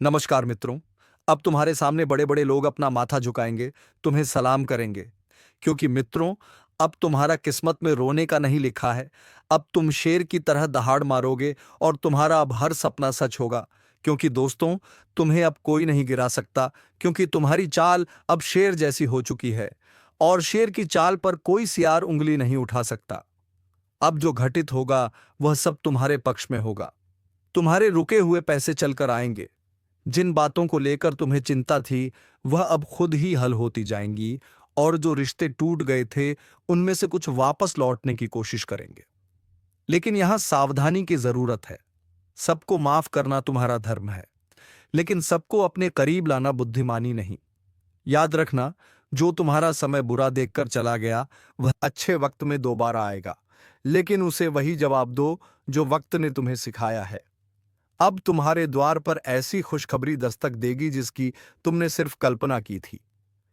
नमस्कार मित्रों। अब तुम्हारे सामने बड़े बड़े लोग अपना माथा झुकाएंगे, तुम्हें सलाम करेंगे। क्योंकि मित्रों, अब तुम्हारा किस्मत में रोने का नहीं लिखा है। अब तुम शेर की तरह दहाड़ मारोगे और तुम्हारा अब हर सपना सच होगा। क्योंकि दोस्तों, तुम्हें अब कोई नहीं गिरा सकता, क्योंकि तुम्हारी चाल अब शेर जैसी हो चुकी है और शेर की चाल पर कोई सियार उंगली नहीं उठा सकता। अब जो घटित होगा वह सब तुम्हारे पक्ष में होगा। तुम्हारे रुके हुए पैसे चलकर आएंगे। जिन बातों को लेकर तुम्हें चिंता थी वह अब खुद ही हल होती जाएंगी और जो रिश्ते टूट गए थे उनमें से कुछ वापस लौटने की कोशिश करेंगे। लेकिन यहां सावधानी की जरूरत है। सबको माफ करना तुम्हारा धर्म है, लेकिन सबको अपने करीब लाना बुद्धिमानी नहीं। याद रखना, जो तुम्हारा समय बुरा देखकर चला गया वह अच्छे वक्त में दोबारा आएगा, लेकिन उसे वही जवाब दो जो वक्त ने तुम्हें सिखाया है। अब तुम्हारे द्वार पर ऐसी खुशखबरी दस्तक देगी जिसकी तुमने सिर्फ कल्पना की थी।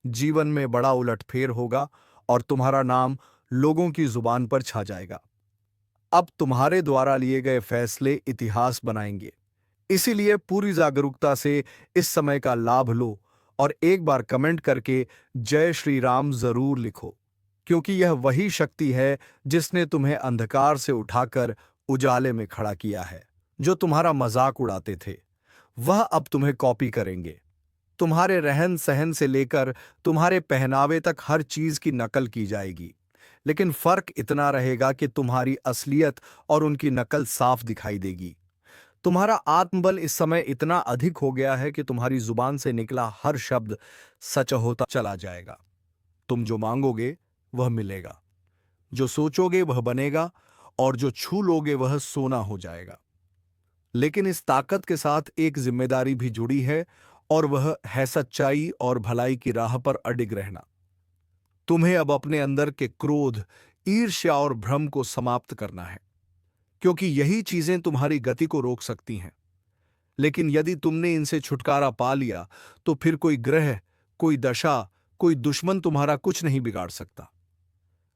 जीवन में बड़ा उलटफेर होगा और तुम्हारा नाम लोगों की जुबान पर छा जाएगा। अब तुम्हारे द्वारा लिए गए फैसले इतिहास बनाएंगे। इसीलिए पूरी जागरूकता से इस समय का लाभ लो और एक बार कमेंट करके जय श्री राम जरूर लिखो। क्योंकि यह वही शक्ति है जिसने तुम्हें अंधकार से उठाकर उजाले में खड़ा किया है। जो तुम्हारा मजाक उड़ाते थे वह अब तुम्हें कॉपी करेंगे। तुम्हारे रहन सहन से लेकर तुम्हारे पहनावे तक हर चीज की नकल की जाएगी। लेकिन फर्क इतना रहेगा कि तुम्हारी असलियत और उनकी नकल साफ दिखाई देगी। तुम्हारा आत्मबल इस समय इतना अधिक हो गया है कि तुम्हारी जुबान से निकला हर शब्द सच होता चला जाएगा। तुम जो मांगोगे वह मिलेगा, जो सोचोगे वह बनेगा और जो छू लोगे वह सोना हो जाएगा। लेकिन इस ताकत के साथ एक जिम्मेदारी भी जुड़ी है और वह है सच्चाई और भलाई की राह पर अडिग रहना। तुम्हें अब अपने अंदर के क्रोध, ईर्ष्या और भ्रम को समाप्त करना है, क्योंकि यही चीजें तुम्हारी गति को रोक सकती हैं। लेकिन यदि तुमने इनसे छुटकारा पा लिया तो फिर कोई ग्रह, कोई दशा, कोई दुश्मन तुम्हारा कुछ नहीं बिगाड़ सकता।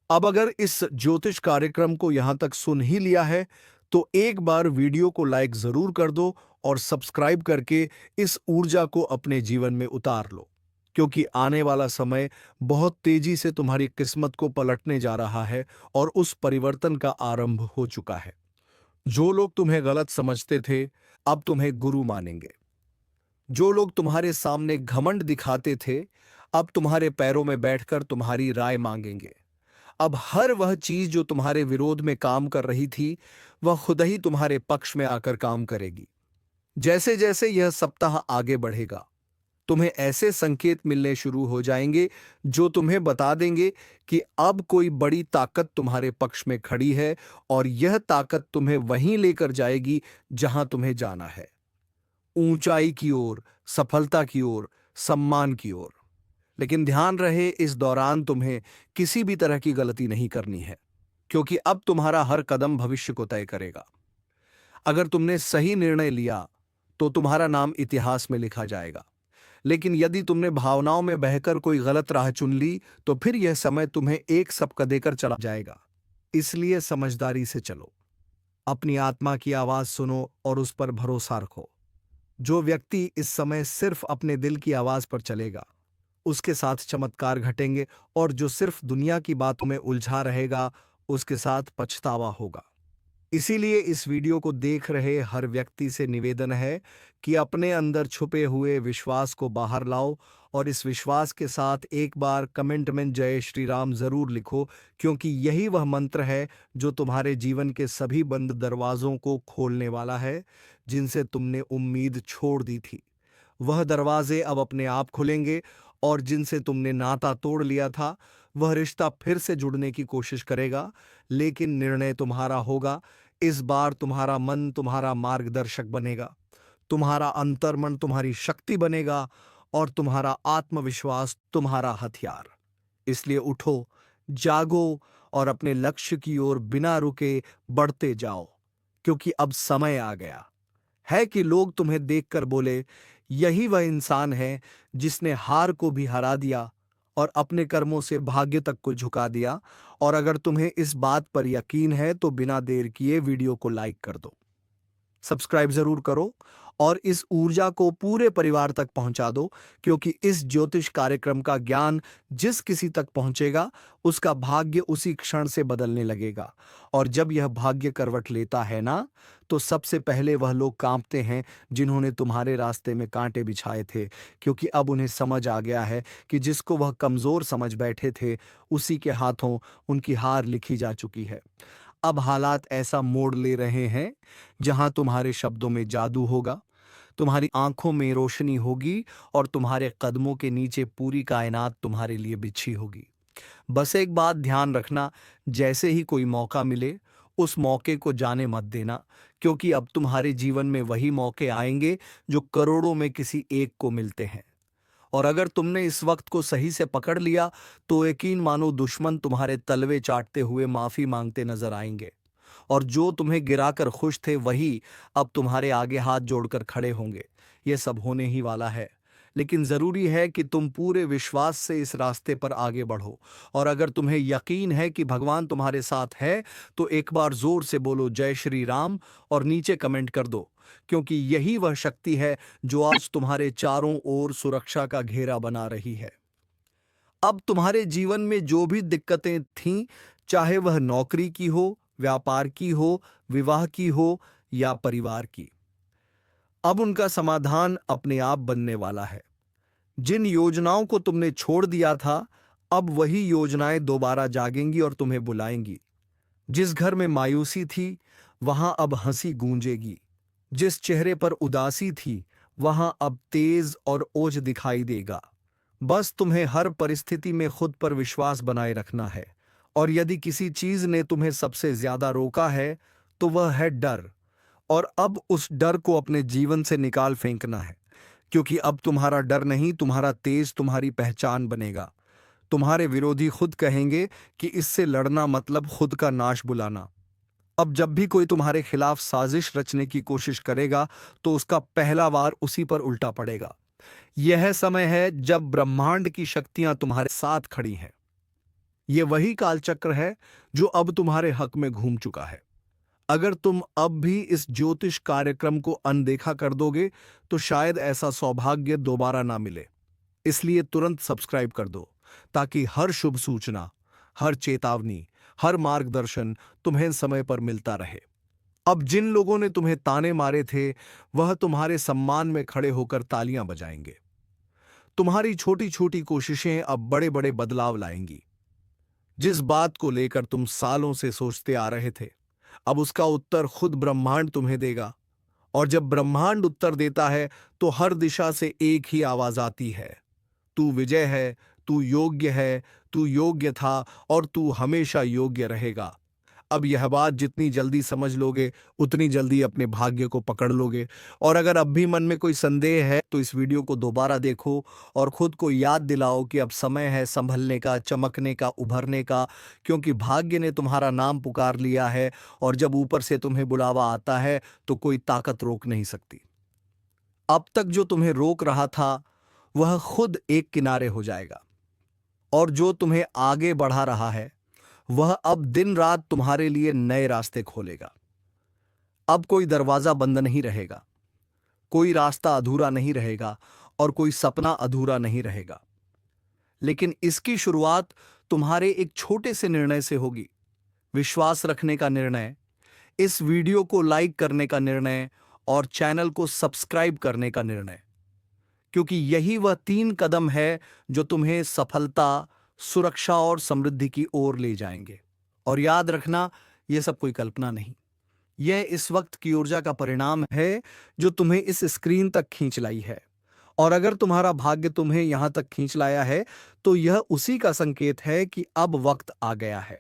अब अगर इस ज्योतिष कार्यक्रम को यहां तक सुन ही लिया है तो एक बार वीडियो को लाइक जरूर कर दो और सब्सक्राइब करके इस ऊर्जा को अपने जीवन में उतार लो। क्योंकि आने वाला समय बहुत तेजी से तुम्हारी किस्मत को पलटने जा रहा है और उस परिवर्तन का आरंभ हो चुका है। जो लोग तुम्हें गलत समझते थे अब तुम्हें गुरु मानेंगे। जो लोग तुम्हारे सामने घमंड दिखाते थे अब तुम्हारे पैरों में बैठकर तुम्हारी राय मांगेंगे। अब हर वह चीज जो तुम्हारे विरोध में काम कर रही थी वह खुद ही तुम्हारे पक्ष में आकर काम करेगी। जैसे जैसे यह सप्ताह आगे बढ़ेगा तुम्हें ऐसे संकेत मिलने शुरू हो जाएंगे जो तुम्हें बता देंगे कि अब कोई बड़ी ताकत तुम्हारे पक्ष में खड़ी है और यह ताकत तुम्हें वहीं लेकर जाएगी जहां तुम्हें जाना है, ऊंचाई की ओर, सफलता की ओर, सम्मान की ओर। लेकिन ध्यान रहे, इस दौरान तुम्हें किसी भी तरह की गलती नहीं करनी है, क्योंकि अब तुम्हारा हर कदम भविष्य को तय करेगा। अगर तुमने सही निर्णय लिया तो तुम्हारा नाम इतिहास में लिखा जाएगा। लेकिन यदि तुमने भावनाओं में बहकर कोई गलत राह चुन ली तो फिर यह समय तुम्हें एक सबक देकर चला जाएगा। इसलिए समझदारी से चलो, अपनी आत्मा की आवाज सुनो और उस पर भरोसा रखो। जो व्यक्ति इस समय सिर्फ अपने दिल की आवाज पर चलेगा उसके साथ चमत्कार घटेंगे, और जो सिर्फ दुनिया की बातों में उलझा रहेगा उसके साथ पछतावा होगा। इसीलिए इस वीडियो को देख रहे हर व्यक्ति से निवेदन है कि अपने अंदर छुपे हुए विश्वास को बाहर लाओ और इस विश्वास के साथ एक बार कमेंट में जय श्री राम जरूर लिखो। क्योंकि यही वह मंत्र है जो तुम्हारे जीवन के सभी बंद दरवाजों को खोलने वाला है जिनसे तुमने उम्मीद छोड़ दी थी। वह दरवाजे अब अपने आप खुलेंगे और जिनसे तुमने नाता तोड़ लिया था वह रिश्ता फिर से जुड़ने की कोशिश करेगा। लेकिन निर्णय तुम्हारा होगा। इस बार तुम्हारा मन तुम्हारा मार्गदर्शक बनेगा, तुम्हारा अंतर्मन तुम्हारी शक्ति बनेगा और तुम्हारा आत्मविश्वास तुम्हारा हथियार। इसलिए उठो, जागो और अपने लक्ष्य की ओर बिना रुके बढ़ते जाओ। क्योंकि अब समय आ गया है कि लोग तुम्हें देखकर बोले, यही वह इंसान है जिसने हार को भी हरा दिया और अपने कर्मों से भाग्य तक को झुका दिया। और अगर तुम्हें इस बात पर यकीन है तो बिना देर किए वीडियो को लाइक कर दो, सब्सक्राइब जरूर करो और इस ऊर्जा को पूरे परिवार तक पहुंचा दो, क्योंकि इस ज्योतिष कार्यक्रम का ज्ञान जिस किसी तक पहुंचेगा उसका भाग्य उसी क्षण से बदलने लगेगा। और जब यह भाग्य करवट लेता है ना, तो सबसे पहले वह लोग कांपते हैं जिन्होंने तुम्हारे रास्ते में कांटे बिछाए थे, क्योंकि अब उन्हें समझ आ गया है कि जिसको वह कमजोर समझ बैठे थे उसी के हाथों उनकी हार लिखी जा चुकी है। अब हालात ऐसा मोड़ ले रहे हैं जहां तुम्हारे शब्दों में जादू होगा, तुम्हारी आंखों में रोशनी होगी और तुम्हारे कदमों के नीचे पूरी कायनात तुम्हारे लिए बिछी होगी। बस एक बात ध्यान रखना, जैसे ही कोई मौका मिले उस मौके को जाने मत देना, क्योंकि अब तुम्हारे जीवन में वही मौके आएंगे जो करोड़ों में किसी एक को मिलते हैं। और अगर तुमने इस वक्त को सही से पकड़ लिया तो यकीन मानो दुश्मन तुम्हारे तलवे चाटते हुए माफी मांगते नजर आएंगे, और जो तुम्हें गिराकर खुश थे वही अब तुम्हारे आगे हाथ जोड़कर खड़े होंगे। ये सब होने ही वाला है, लेकिन जरूरी है कि तुम पूरे विश्वास से इस रास्ते पर आगे बढ़ो। और अगर तुम्हें यकीन है कि भगवान तुम्हारे साथ है तो एक बार जोर से बोलो जय श्री राम और नीचे कमेंट कर दो, क्योंकि यही वह शक्ति है जो आज तुम्हारे चारों ओर सुरक्षा का घेरा बना रही है। अब तुम्हारे जीवन में जो भी दिक्कतें थीं, चाहे वह नौकरी की हो, व्यापार की हो, विवाह की हो या परिवार की, अब उनका समाधान अपने आप बनने वाला है। जिन योजनाओं को तुमने छोड़ दिया था, अब वही योजनाएं दोबारा जागेंगी और तुम्हें बुलाएंगी। जिस घर में मायूसी थी, वहां अब हंसी गूंजेगी। जिस चेहरे पर उदासी थी, वहां अब तेज और ओज दिखाई देगा। बस तुम्हें हर परिस्थिति में खुद पर विश्वास बनाए रखना है। और यदि किसी चीज ने तुम्हें सबसे ज्यादा रोका है तो वह है डर। और अब उस डर को अपने जीवन से निकाल फेंकना है, क्योंकि अब तुम्हारा डर नहीं, तुम्हारा तेज तुम्हारी पहचान बनेगा। तुम्हारे विरोधी खुद कहेंगे कि इससे लड़ना मतलब खुद का नाश बुलाना। अब जब भी कोई तुम्हारे खिलाफ साजिश रचने की कोशिश करेगा तो उसका पहला वार उसी पर उल्टा पड़ेगा। यह समय है जब ब्रह्मांड की शक्तियां तुम्हारे साथ खड़ी हैं। यह वही कालचक्र है जो अब तुम्हारे हक में घूम चुका है। अगर तुम अब भी इस ज्योतिष कार्यक्रम को अनदेखा कर दोगे तो शायद ऐसा सौभाग्य दोबारा ना मिले। इसलिए तुरंत सब्सक्राइब कर दो, ताकि हर शुभ सूचना, हर चेतावनी, हर मार्गदर्शन तुम्हें समय पर मिलता रहे। अब जिन लोगों ने तुम्हें ताने मारे थे, वह तुम्हारे सम्मान में खड़े होकर तालियां बजाएंगे। तुम्हारी छोटी छोटी कोशिशें अब बड़े बड़े बदलाव लाएंगी। जिस बात को लेकर तुम सालों से सोचते आ रहे थे, अब उसका उत्तर खुद ब्रह्मांड तुम्हें देगा। और जब ब्रह्मांड उत्तर देता है तो हर दिशा से एक ही आवाज आती है, तू विजय है, तू योग्य है, तू योग्य था और तू हमेशा योग्य रहेगा। अब यह बात जितनी जल्दी समझ लोगे उतनी जल्दी अपने भाग्य को पकड़ लोगे। और अगर अब भी मन में कोई संदेह है तो इस वीडियो को दोबारा देखो और खुद को याद दिलाओ कि अब समय है संभलने का, चमकने का, उभरने का, क्योंकि भाग्य ने तुम्हारा नाम पुकार लिया है। और जब ऊपर से तुम्हें बुलावा आता है तो कोई ताकत रोक नहीं सकती। अब तक जो तुम्हें रोक रहा था वह खुद एक किनारे हो जाएगा, और जो तुम्हें आगे बढ़ा रहा है वह अब दिन रात तुम्हारे लिए नए रास्ते खोलेगा। अब कोई दरवाजा बंद नहीं रहेगा, कोई रास्ता अधूरा नहीं रहेगा और कोई सपना अधूरा नहीं रहेगा। लेकिन इसकी शुरुआत तुम्हारे एक छोटे से निर्णय से होगी। विश्वास रखने का निर्णय, इस वीडियो को लाइक करने का निर्णय और चैनल को सब्सक्राइब करने का निर्णय, क्योंकि यही वह 3 कदम है जो तुम्हें सफलता, सुरक्षा और समृद्धि की ओर ले जाएंगे। और याद रखना, यह सब कोई कल्पना नहीं, यह इस वक्त की ऊर्जा का परिणाम है जो तुम्हें इस स्क्रीन तक खींच लाई है। और अगर तुम्हारा भाग्य तुम्हें यहां तक खींच लाया है तो यह उसी का संकेत है कि अब वक्त आ गया है।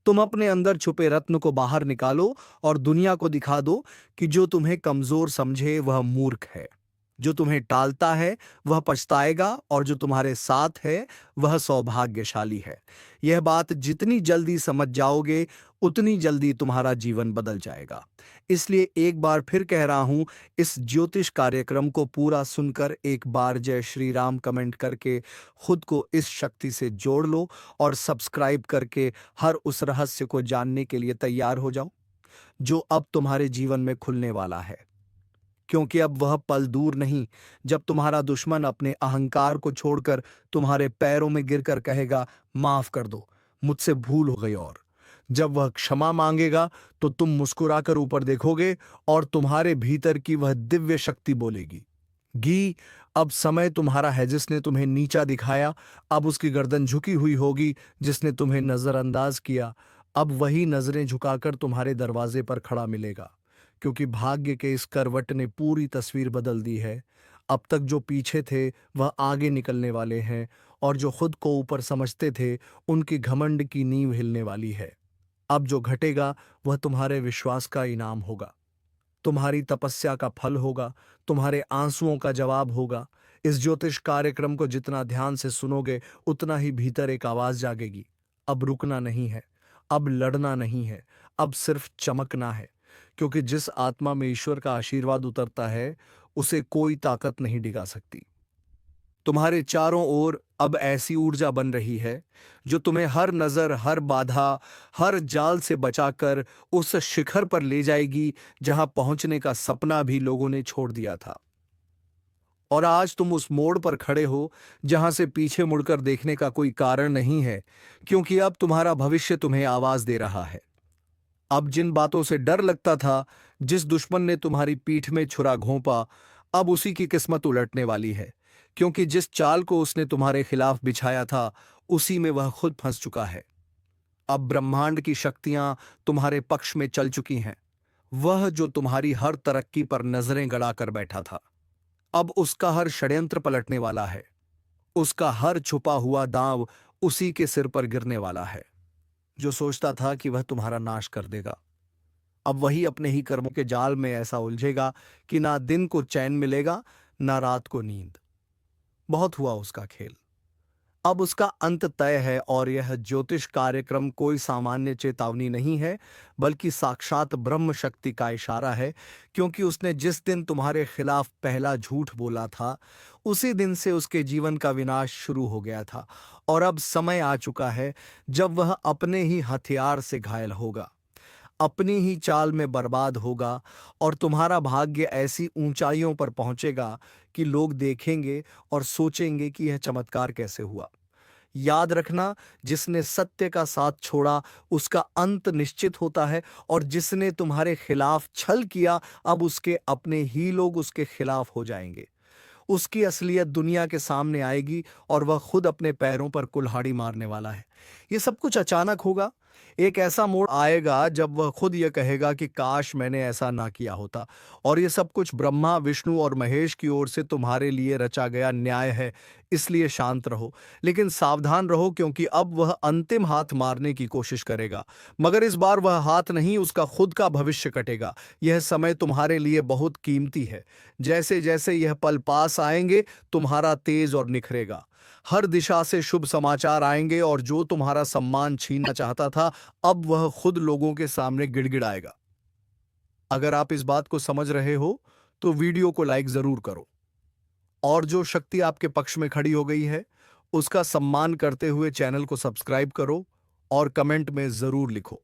तुम अपने अंदर छुपे रत्न को बाहर निकालो और दुनिया को दिखा दो कि जो तुम्हें कमजोर समझे वह मूर्ख है, जो तुम्हें टालता है वह पछताएगा और जो तुम्हारे साथ है वह सौभाग्यशाली है। यह बात जितनी जल्दी समझ जाओगे उतनी जल्दी तुम्हारा जीवन बदल जाएगा। इसलिए एक बार फिर कह रहा हूं, इस ज्योतिष कार्यक्रम को पूरा सुनकर एक बार जय श्री राम कमेंट करके खुद को इस शक्ति से जोड़ लो और सब्सक्राइब करके हर उस रहस्य को जानने के लिए तैयार हो जाओ जो अब तुम्हारे जीवन में खुलने वाला है। क्योंकि अब वह पल दूर नहीं जब तुम्हारा दुश्मन अपने अहंकार को छोड़कर तुम्हारे पैरों में गिरकर कहेगा, माफ कर दो, मुझसे भूल हो गई। और जब वह क्षमा मांगेगा तो तुम मुस्कुराकर ऊपर देखोगे और तुम्हारे भीतर की वह दिव्य शक्ति बोलेगी, गी, अब समय तुम्हारा है। जिसने तुम्हें नीचा दिखाया, अब उसकी गर्दन झुकी हुई होगी। जिसने तुम्हें नजरअंदाज किया, अब वही नजरें झुकाकर तुम्हारे दरवाजे पर खड़ा मिलेगा। क्योंकि भाग्य के इस करवट ने पूरी तस्वीर बदल दी है। अब तक जो पीछे थे वह आगे निकलने वाले हैं, और जो खुद को ऊपर समझते थे उनकी घमंड की नींव हिलने वाली है। अब जो घटेगा वह तुम्हारे विश्वास का इनाम होगा, तुम्हारी तपस्या का फल होगा, तुम्हारे आंसुओं का जवाब होगा। इस ज्योतिष कार्यक्रम को जितना ध्यान से सुनोगे उतना ही भीतर एक आवाज जागेगी, अब रुकना नहीं है, अब लड़ना नहीं है, अब सिर्फ चमकना है। क्योंकि जिस आत्मा में ईश्वर का आशीर्वाद उतरता है उसे कोई ताकत नहीं डिगा सकती। तुम्हारे चारों ओर अब ऐसी ऊर्जा बन रही है जो तुम्हें हर नजर, हर बाधा, हर जाल से बचाकर उस शिखर पर ले जाएगी जहां पहुंचने का सपना भी लोगों ने छोड़ दिया था। और आज तुम उस मोड़ पर खड़े हो जहां से पीछे मुड़कर देखने का कोई कारण नहीं है, क्योंकि अब तुम्हारा भविष्य तुम्हें आवाज दे रहा है। अब जिन बातों से डर लगता था, जिस दुश्मन ने तुम्हारी पीठ में छुरा घोंपा, अब उसी की किस्मत उलटने वाली है। क्योंकि जिस चाल को उसने तुम्हारे खिलाफ बिछाया था उसी में वह खुद फंस चुका है। अब ब्रह्मांड की शक्तियां तुम्हारे पक्ष में चल चुकी हैं। वह जो तुम्हारी हर तरक्की पर नजरें गड़ाकर बैठा था, अब उसका हर षड्यंत्र पलटने वाला है। उसका हर छुपा हुआ दांव उसी के सिर पर गिरने वाला है। जो सोचता था कि वह तुम्हारा नाश कर देगा, अब वही अपने ही कर्मों के जाल में ऐसा उलझेगा कि ना दिन को चैन मिलेगा, ना रात को नींद। बहुत हुआ उसका खेल, अब उसका अंत तय है। और यह ज्योतिष कार्यक्रम कोई सामान्य चेतावनी नहीं है, बल्कि साक्षात ब्रह्म शक्ति का इशारा है। क्योंकि उसने जिस दिन तुम्हारे खिलाफ पहला झूठ बोला था, उसी दिन से उसके जीवन का विनाश शुरू हो गया था। और अब समय आ चुका है जब वह अपने ही हथियार से घायल होगा, अपनी ही चाल में बर्बाद होगा, और तुम्हारा भाग्य ऐसी ऊंचाइयों पर पहुंचेगा कि लोग देखेंगे और सोचेंगे कि यह चमत्कार कैसे हुआ। याद रखना, जिसने सत्य का साथ छोड़ा उसका अंत निश्चित होता है, और जिसने तुम्हारे खिलाफ छल किया अब उसके अपने ही लोग उसके खिलाफ हो जाएंगे। उसकी असलियत दुनिया के सामने आएगी और वह खुद अपने पैरों पर कुल्हाड़ी मारने वाला है। ये सब कुछ अचानक होगा। एक ऐसा मोड़ आएगा जब वह खुद यह कहेगा कि काश मैंने ऐसा ना किया होता। और ये सब कुछ ब्रह्मा, विष्णु और महेश की ओर से तुम्हारे लिए रचा गया न्याय है। इसलिए शांत रहो, लेकिन सावधान रहो, क्योंकि अब वह अंतिम हाथ मारने की कोशिश करेगा। मगर इस बार वह हाथ नहीं, उसका खुद का भविष्य कटेगा। यह समय तुम्हारे लिए बहुत कीमती है। जैसे जैसे यह पल पास आएंगे तुम्हारा तेज और निखरेगा। हर दिशा से शुभ समाचार आएंगे, और जो तुम्हारा सम्मान छीनना चाहता था अब वह खुद लोगों के सामने गिड़गिड़ाएगा। अगर आप इस बात को समझ रहे हो तो वीडियो को लाइक जरूर करो, और जो शक्ति आपके पक्ष में खड़ी हो गई है उसका सम्मान करते हुए चैनल को सब्सक्राइब करो और कमेंट में जरूर लिखो,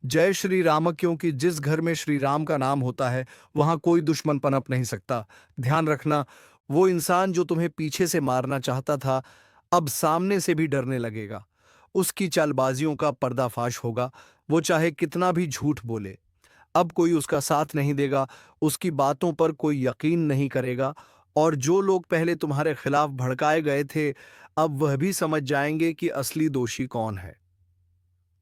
जय श्री राम। क्योंकि जिस घर में श्री राम का नाम होता है वहां कोई दुश्मन पनप नहीं सकता। ध्यान रखना, वो इंसान जो तुम्हें पीछे से मारना चाहता था अब सामने से भी डरने लगेगा। उसकी चालबाजियों का पर्दाफाश होगा। वो चाहे कितना भी झूठ बोले, अब कोई उसका साथ नहीं देगा, उसकी बातों पर कोई यकीन नहीं करेगा। और जो लोग पहले तुम्हारे खिलाफ भड़काए गए थे अब वह भी समझ जाएंगे कि असली दोषी कौन है।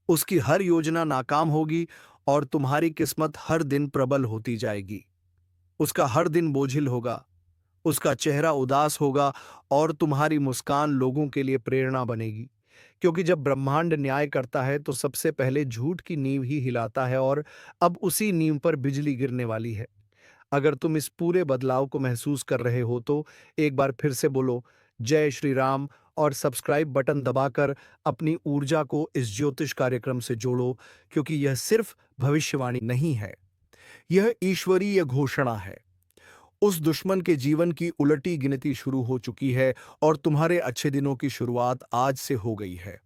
उसकी हर योजना नाकाम होगी और तुम्हारी किस्मत हर दिन प्रबल होती जाएगी। उसका हर दिन बोझिल होगा, उसका चेहरा उदास होगा, और तुम्हारी मुस्कान लोगों के लिए प्रेरणा बनेगी। क्योंकि जब ब्रह्मांड न्याय करता है तो सबसे पहले झूठ की नींव ही हिलाता है, और अब उसी नींव पर बिजली गिरने वाली है। अगर तुम इस पूरे बदलाव को महसूस कर रहे हो तो एक बार फिर से बोलो, जय श्री राम, और सब्सक्राइब बटन दबाकर अपनी ऊर्जा को इस ज्योतिष कार्यक्रम से जोड़ो। क्योंकि यह सिर्फ भविष्यवाणी नहीं है, यह ईश्वरीय घोषणा है। उस दुश्मन के जीवन की उलटी गिनती शुरू हो चुकी है, और तुम्हारे अच्छे दिनों की शुरुआत आज से हो गई है।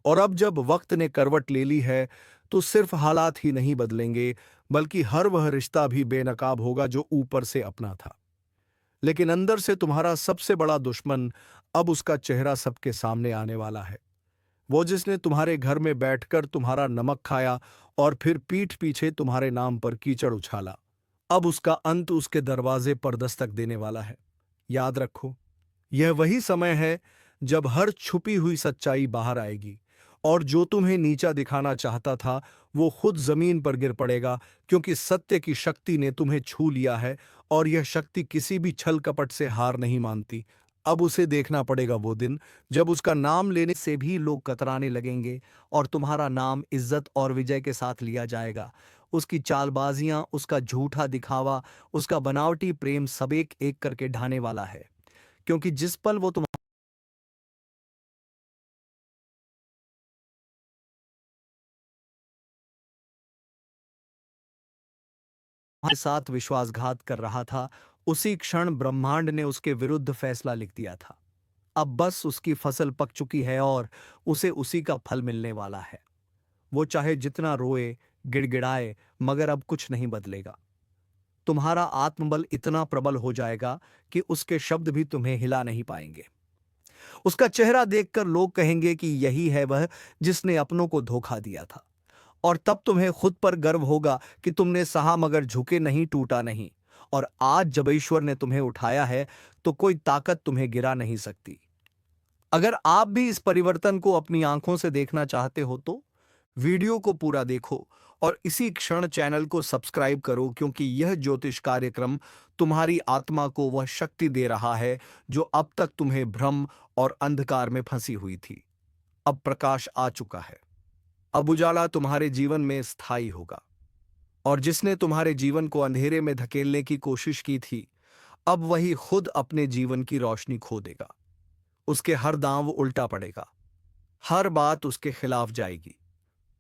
और अब जब वक्त ने करवट ले ली है तो सिर्फ हालात ही नहीं बदलेंगे, बल्कि हर वह रिश्ता भी बेनकाब होगा जो ऊपर से अपना था। लेकिन अंदर से तुम्हारा सबसे बड़ा दुश्मन अब उसका चेहरा सबके सामने आने वाला है। वो जिसने तुम्हारे घर में बैठकर तुम्हारा नमक खाया और फिर पीठ पीछे तुम्हारे नाम पर कीचड़ उछाला, अब उसका अंत उसके दरवाजे पर दस्तक देने वाला है। याद रखो, यह वही समय है जब हर छुपी हुई सच्चाई बाहर आएगी, और जो तुम्हें नीचा दिखाना चाहता था वो खुद जमीन पर गिर पड़ेगा, क्योंकि सत्य की शक्ति ने तुम्हें छू लिया है, और यह शक्ति किसी भी छल कपट से हार नहीं मानती। अब उसे देखना पड़ेगा वो दिन जब उसका नाम लेने से भी लोग कतराने लगेंगे और तुम्हारा नाम इज्जत और विजय के साथ लिया जाएगा। उसकी चालबाजियां, उसका झूठा दिखावा, उसका बनावटी प्रेम सब एक एक करके ढाने वाला है, क्योंकि जिस पल वो तुम्हारे साथ विश्वासघात कर रहा था, उसी क्षण ब्रह्मांड ने उसके विरुद्ध फैसला लिख दिया था। अब बस उसकी फसल पक चुकी है और उसे उसी का फल मिलने वाला है। वो चाहे जितना रोए, गिड़गिड़ाए, मगर अब कुछ नहीं बदलेगा। तुम्हारा आत्मबल इतना प्रबल हो जाएगा कि उसके शब्द भी तुम्हें हिला नहीं पाएंगे। उसका चेहरा देखकर लोग कहेंगे कि यही है वह जिसने अपनों को धोखा दिया था। और तब तुम्हें खुद पर गर्व होगा कि तुमने सहा मगर झुके नहीं, टूटा नहीं। और आज जब ईश्वर ने तुम्हें उठाया है तो कोई ताकत तुम्हें गिरा नहीं सकती। अगर आप भी इस परिवर्तन को अपनी आंखों से देखना चाहते हो तो वीडियो को पूरा देखो और इसी क्षण चैनल को सब्सक्राइब करो, क्योंकि यह ज्योतिष कार्यक्रम तुम्हारी आत्मा को वह शक्ति दे रहा है जो अब तक तुम्हें भ्रम और अंधकार में फंसी हुई थी। अब प्रकाश आ चुका है। अब उजाला तुम्हारे जीवन में स्थायी होगा, और जिसने तुम्हारे जीवन को अंधेरे में धकेलने की कोशिश की थी, अब वही खुद अपने जीवन की रोशनी खो देगा। उसके हर दांव उल्टा पड़ेगा, हर बात उसके खिलाफ जाएगी,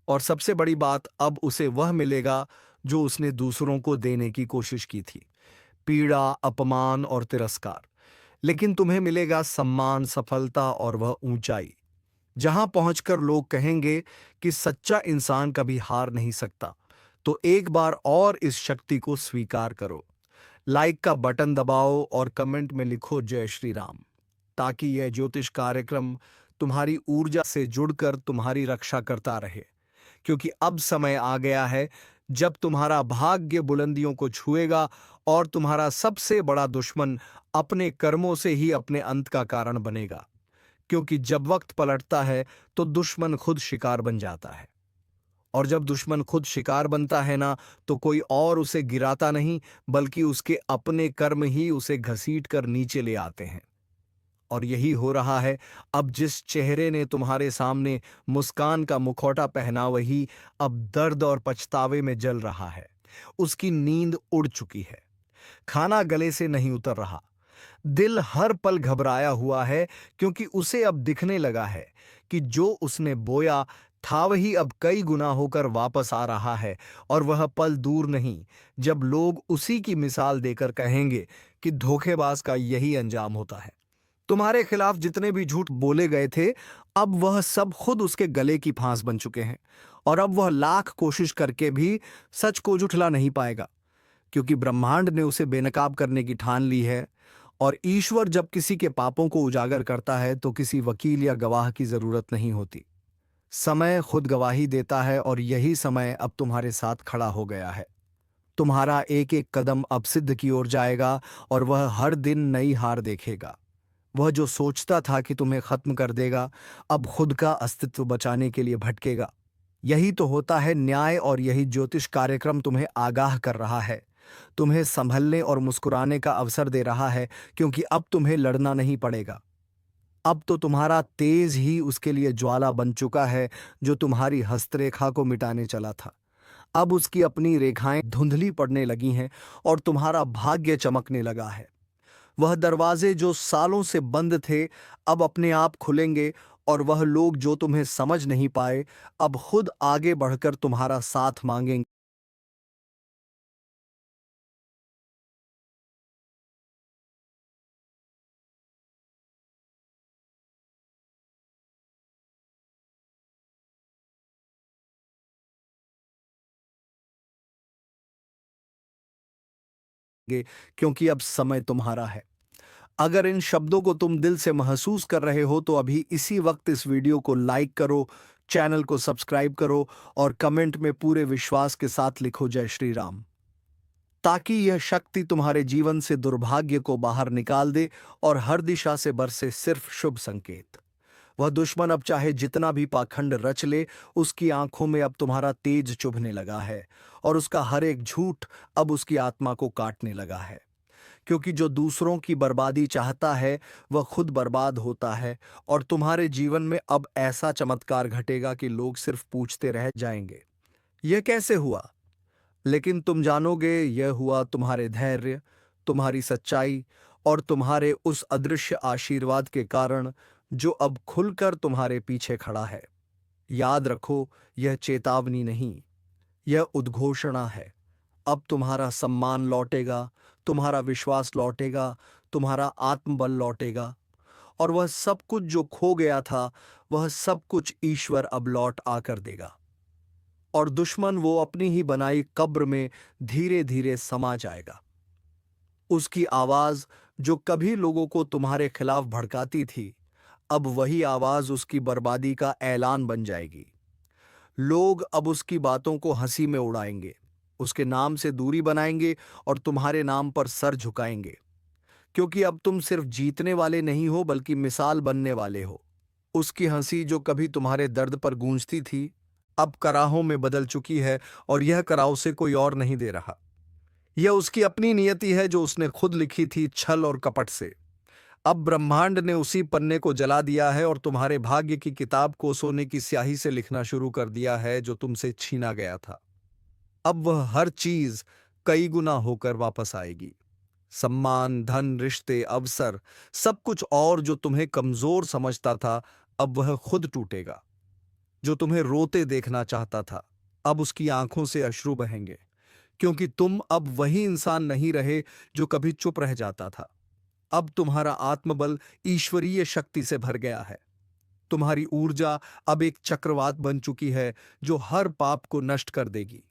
और सबसे बड़ी बात, अब उसे वह मिलेगा जो उसने दूसरों को देने की कोशिश की थी, पीड़ा, अपमान और तिरस्कार। लेकिन तुम्हें मिलेगा सम्मान, सफलता और वह ऊंचाई जहां पहुंचकर लोग कहेंगे कि सच्चा इंसान कभी हार नहीं सकता। तो एक बार और इस शक्ति को स्वीकार करो। लाइक का बटन दबाओ और कमेंट में लिखो जय श्री राम, ताकि यह ज्योतिष कार्यक्रम तुम्हारी ऊर्जा से जुड़कर तुम्हारी रक्षा करता रहे। क्योंकि अब समय आ गया है जब तुम्हारा भाग्य बुलंदियों को छुएगा, और तुम्हारा सबसे बड़ा दुश्मन अपने कर्मों से ही अपने अंत का कारण बनेगा। क्योंकि जब वक्त पलटता है तो दुश्मन खुद शिकार बन जाता है, और जब दुश्मन खुद शिकार बनता है ना, तो कोई और उसे गिराता नहीं, बल्कि उसके अपने कर्म ही उसे घसीट कर नीचे ले आते हैं। और यही हो रहा है। अब जिस चेहरे ने तुम्हारे सामने मुस्कान का मुखौटा पहना, वही अब दर्द और पछतावे में जल रहा है। उसकी नींद उड़ चुकी है, खाना गले से नहीं उतर रहा, दिल हर पल घबराया हुआ है, क्योंकि उसे अब दिखने लगा है कि जो उसने बोया था वही अब कई गुना होकर वापस आ रहा है। और वह पल दूर नहीं जब लोग उसी की मिसाल देकर कहेंगे कि धोखेबाज का यही अंजाम होता है। तुम्हारे खिलाफ जितने भी झूठ बोले गए थे, अब वह सब खुद उसके गले की फांस बन चुके हैं, और अब वह लाख कोशिश करके भी सच को झुठला नहीं पाएगा, क्योंकि ब्रह्मांड ने उसे बेनकाब करने की ठान ली है। और ईश्वर जब किसी के पापों को उजागर करता है तो किसी वकील या गवाह की जरूरत नहीं होती। समय खुद गवाही देता है, और यही समय अब तुम्हारे साथ खड़ा हो गया है। तुम्हारा एक एक कदम अब सिद्ध की ओर जाएगा, और वह हर दिन नई हार देखेगा। वह जो सोचता था कि तुम्हें खत्म कर देगा, अब खुद का अस्तित्व बचाने के लिए भटकेगा। यही तो होता है न्याय, और यही ज्योतिष कार्यक्रम तुम्हें आगाह कर रहा है, तुम्हें संभलने और मुस्कुराने का अवसर दे रहा है, क्योंकि अब तुम्हें लड़ना नहीं पड़ेगा। अब तो तुम्हारा तेज ही उसके लिए ज्वाला बन चुका है जो तुम्हारी हस्तरेखा को मिटाने चला था। अब उसकी अपनी रेखाएं धुंधली पड़ने लगी हैं, और तुम्हारा भाग्य चमकने लगा है। वह दरवाजे जो सालों से बंद थे अब अपने आप खुलेंगे, और वह लोग जो तुम्हें समझ नहीं पाए अब खुद आगे बढ़कर तुम्हारा साथ मांगेंगे। क्योंकि अब समय तुम्हारा है। अगर इन शब्दों को तुम दिल से महसूस कर रहे हो तो अभी इसी वक्त इस वीडियो को लाइक करो, चैनल को सब्सक्राइब करो और कमेंट में पूरे विश्वास के साथ लिखो जय श्री राम, ताकि यह शक्ति तुम्हारे जीवन से दुर्भाग्य को बाहर निकाल दे और हर दिशा से बरसे सिर्फ शुभ संकेत। वह दुश्मन अब चाहे जितना भी पाखंड रच ले, उसकी आंखों में अब तुम्हारा तेज चुभने लगा है और उसका हर एक झूठ अब उसकी आत्मा को काटने लगा है। क्योंकि जो दूसरों की बर्बादी चाहता है वह खुद बर्बाद होता है और तुम्हारे जीवन में अब ऐसा चमत्कार घटेगा कि लोग सिर्फ पूछते रह जाएंगे, यह कैसे हुआ? लेकिन तुम जानोगे यह हुआ तुम्हारे धैर्य, तुम्हारी सच्चाई और तुम्हारे उस अदृश्य आशीर्वाद के कारण जो अब खुलकर तुम्हारे पीछे खड़ा है। याद रखो, यह चेतावनी नहीं, यह उद्घोषणा है। अब तुम्हारा सम्मान लौटेगा, तुम्हारा विश्वास लौटेगा, तुम्हारा आत्मबल लौटेगा और वह सब कुछ जो खो गया था, वह सब कुछ ईश्वर अब लौट आकर देगा। और दुश्मन वो अपनी ही बनाई कब्र में धीरे धीरे समा जाएगा। उसकी आवाज जो कभी लोगों को तुम्हारे खिलाफ भड़काती थी, अब वही आवाज उसकी बर्बादी का ऐलान बन जाएगी। लोग अब उसकी बातों को हंसी में उड़ाएंगे, उसके नाम से दूरी बनाएंगे और तुम्हारे नाम पर सर झुकाएंगे, क्योंकि अब तुम सिर्फ जीतने वाले नहीं हो बल्कि मिसाल बनने वाले हो। उसकी हंसी जो कभी तुम्हारे दर्द पर गूंजती थी, अब कराहों में बदल चुकी है और यह कराह से कोई और नहीं दे रहा। यह उसकी अपनी नियति है जो उसने खुद लिखी थी छल और कपट से। अब ब्रह्मांड ने उसी पन्ने को जला दिया है और तुम्हारे भाग्य की किताब को सोने की स्याही से लिखना शुरू कर दिया है जो तुमसे छीना गया था। अब वह हर चीज कई गुना होकर वापस आएगी। सम्मान, धन, रिश्ते, अवसर, सब कुछ और जो तुम्हें कमजोर समझता था, अब वह खुद टूटेगा। जो तुम्हें रोते देखना चाहता था, अब उसकी आंखों से अश्रु बहेंगे, क्योंकि तुम अब वही इंसान नहीं रहे जो कभी चुप रह जाता था। अब तुम्हारा आत्मबल ईश्वरीय शक्ति से भर गया है। तुम्हारी ऊर्जा अब एक चक्रवात बन चुकी है जो हर पाप को नष्ट कर देगी।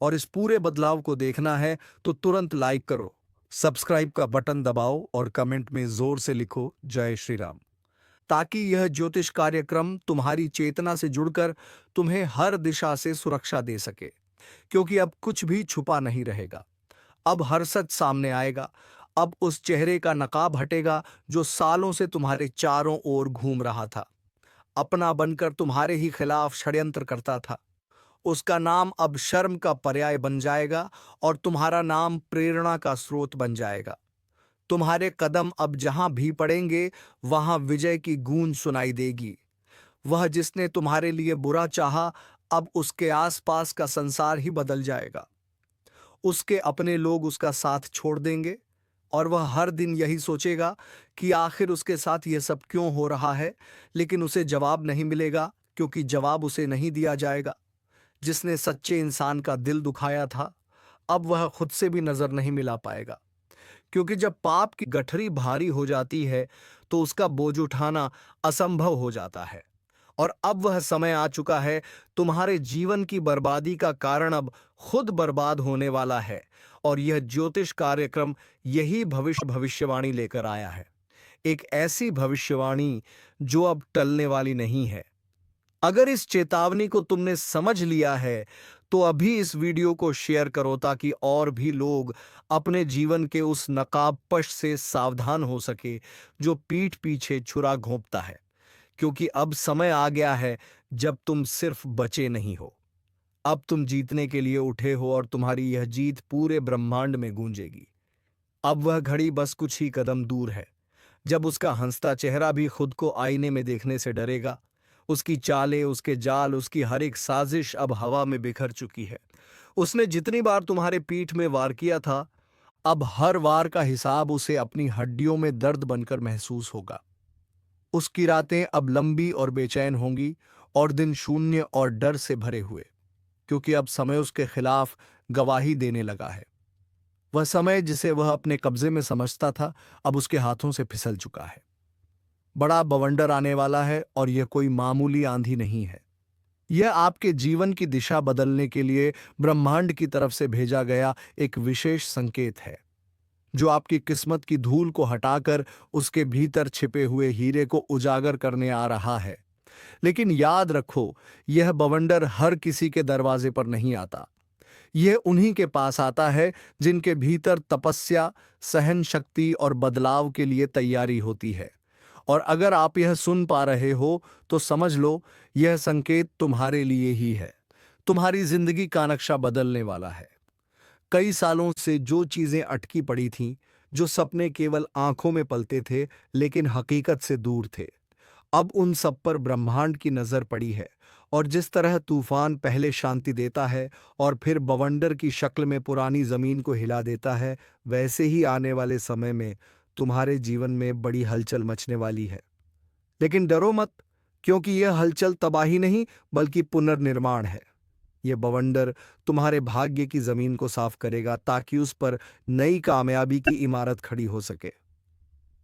और इस पूरे बदलाव को देखना है तो तुरंत लाइक करो, सब्सक्राइब का बटन दबाओ और कमेंट में जोर से लिखो जय श्री राम, ताकि यह ज्योतिष कार्यक्रम तुम्हारी चेतना से जुड़कर तुम्हें हर दिशा से सुरक्षा दे सके। क्योंकि अब कुछ भी छुपा नहीं रहेगा, अब हर सच सामने आएगा। अब उस चेहरे का नकाब हटेगा जो सालों से तुम्हारे चारों ओर घूम रहा था, अपना बनकर तुम्हारे ही खिलाफ षड्यंत्र करता था। उसका नाम अब शर्म का पर्याय बन जाएगा और तुम्हारा नाम प्रेरणा का स्रोत बन जाएगा। तुम्हारे कदम अब जहां भी पड़ेंगे वहां विजय की गूंज सुनाई देगी। वह जिसने तुम्हारे लिए बुरा चाहा, अब उसके आसपास का संसार ही बदल जाएगा। उसके अपने लोग उसका साथ छोड़ देंगे और वह हर दिन यही सोचेगा कि आखिर उसके साथ यह सब क्यों हो रहा है, लेकिन उसे जवाब नहीं मिलेगा, क्योंकि जवाब उसे नहीं दिया जाएगा। जिसने सच्चे इंसान का दिल दुखाया था, अब वह खुद से भी नजर नहीं मिला पाएगा, क्योंकि जब पाप की गठरी भारी हो जाती है तो उसका बोझ उठाना असंभव हो जाता है। और अब वह समय आ चुका है, तुम्हारे जीवन की बर्बादी का कारण अब खुद बर्बाद होने वाला है और यह ज्योतिष कार्यक्रम यही भविष्यवाणी लेकर आया है। एक ऐसी भविष्यवाणी जो अब टलने वाली नहीं है। अगर इस चेतावनी को तुमने समझ लिया है तो अभी इस वीडियो को शेयर करो, ताकि और भी लोग अपने जीवन के उस नकाबपोश से सावधान हो सके जो पीठ पीछे छुरा घोंपता है। क्योंकि अब समय आ गया है जब तुम सिर्फ बचे नहीं हो, अब तुम जीतने के लिए उठे हो और तुम्हारी यह जीत पूरे ब्रह्मांड में गूंजेगी। अब वह घड़ी बस कुछ ही कदम दूर है जब उसका हंसता चेहरा भी खुद को आईने में देखने से डरेगा। उसकी चालें, उसके जाल, उसकी हर एक साजिश अब हवा में बिखर चुकी है। उसने जितनी बार तुम्हारे पीठ में वार किया था, अब हर वार का हिसाब उसे अपनी हड्डियों में दर्द बनकर महसूस होगा। उसकी रातें अब लंबी और बेचैन होंगी और दिन शून्य और डर से भरे हुए, क्योंकि अब समय उसके खिलाफ गवाही देने लगा है। वह समय जिसे वह अपने कब्जे में समझता था, अब उसके हाथों से फिसल चुका है। बड़ा बवंडर आने वाला है और यह कोई मामूली आंधी नहीं है। यह आपके जीवन की दिशा बदलने के लिए ब्रह्मांड की तरफ से भेजा गया एक विशेष संकेत है। जो आपकी किस्मत की धूल को हटाकर उसके भीतर छिपे हुए हीरे को उजागर करने आ रहा है। लेकिन याद रखो, यह बवंडर हर किसी के दरवाजे पर नहीं आता। यह उन्हीं के पास आता है जिनके भीतर तपस्या, सहन शक्ति और बदलाव के लिए तैयारी होती है। और अगर आप यह सुन पा रहे हो तो समझ लो, यह संकेत तुम्हारे लिए ही है। तुम्हारी जिंदगी का नक्शा बदलने वाला है। कई सालों से जो चीजें अटकी पड़ी थीं, जो सपने केवल आंखों में पलते थे लेकिन हकीकत से दूर थे, अब उन सब पर ब्रह्मांड की नजर पड़ी है। और जिस तरह तूफान पहले शांति देता है और फिर बवंडर की शक्ल में पुरानी जमीन को हिला देता है, वैसे ही आने वाले समय में तुम्हारे जीवन में बड़ी हलचल मचने वाली है। लेकिन डरो मत, क्योंकि यह हलचल तबाही नहीं बल्कि पुनर्निर्माण है। यह बवंडर तुम्हारे भाग्य की जमीन को साफ करेगा ताकि उस पर नई कामयाबी की इमारत खड़ी हो सके।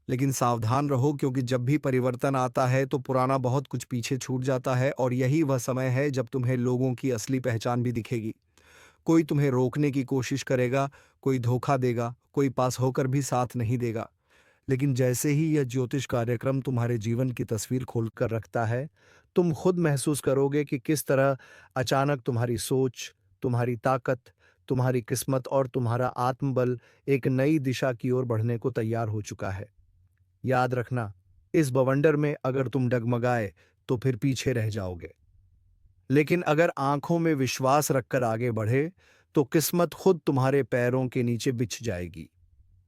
लेकिन सावधान रहो, क्योंकि जब भी परिवर्तन आता है तो पुराना बहुत कुछ पीछे छूट जाता है, और यही वह समय है जब तुम्हें लोगों की असली पहचान भी दिखेगी। कोई तुम्हें रोकने की कोशिश करेगा, कोई धोखा देगा, कोई पास होकर भी साथ नहीं देगा। लेकिन जैसे ही यह ज्योतिष कार्यक्रम तुम्हारे जीवन की तस्वीर खोल कर रखता है, तुम खुद महसूस करोगे कि किस तरह अचानक तुम्हारी सोच, तुम्हारी ताकत, तुम्हारी किस्मत और तुम्हारा आत्मबल एक नई दिशा की ओर बढ़ने को तैयार हो चुका है। याद रखना, इस बवंडर में अगर तुम डगमगाए तो फिर पीछे रह जाओगे। लेकिन अगर आंखों में विश्वास रखकर आगे बढ़े तो किस्मत खुद तुम्हारे पैरों के नीचे बिछ जाएगी।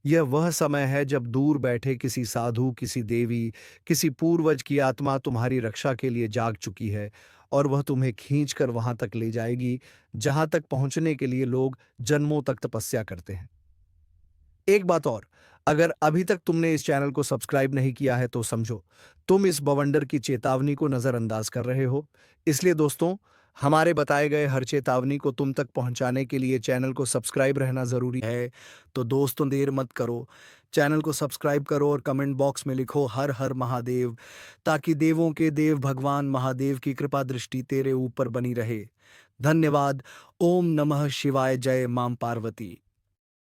यह वह समय है जब दूर बैठे किसी साधु, किसी देवी, किसी पूर्वज की आत्मा तुम्हारी रक्षा के लिए जाग चुकी है, और वह तुम्हें खींचकर वहां तक ले जाएगी जहां तक पहुंचने के लिए लोग जन्मों तक तपस्या करते हैं। एक बात और, अगर अभी तक तुमने इस चैनल को सब्सक्राइब नहीं किया है तो समझो, तुम इस बवंडर की चेतावनी को नजरअंदाज कर रहे हो। इसलिए दोस्तों, हमारे बताए गए हर चेतावनी को तुम तक पहुंचाने के लिए चैनल को सब्सक्राइब रहना जरूरी है। तो दोस्तों, देर मत करो, चैनल को सब्सक्राइब करो और कमेंट बॉक्स में लिखो हर हर महादेव, ताकि देवों के देव भगवान महादेव की कृपा दृष्टि तेरे ऊपर बनी रहे। धन्यवाद। ओम नमः शिवाय। जय मां पार्वती।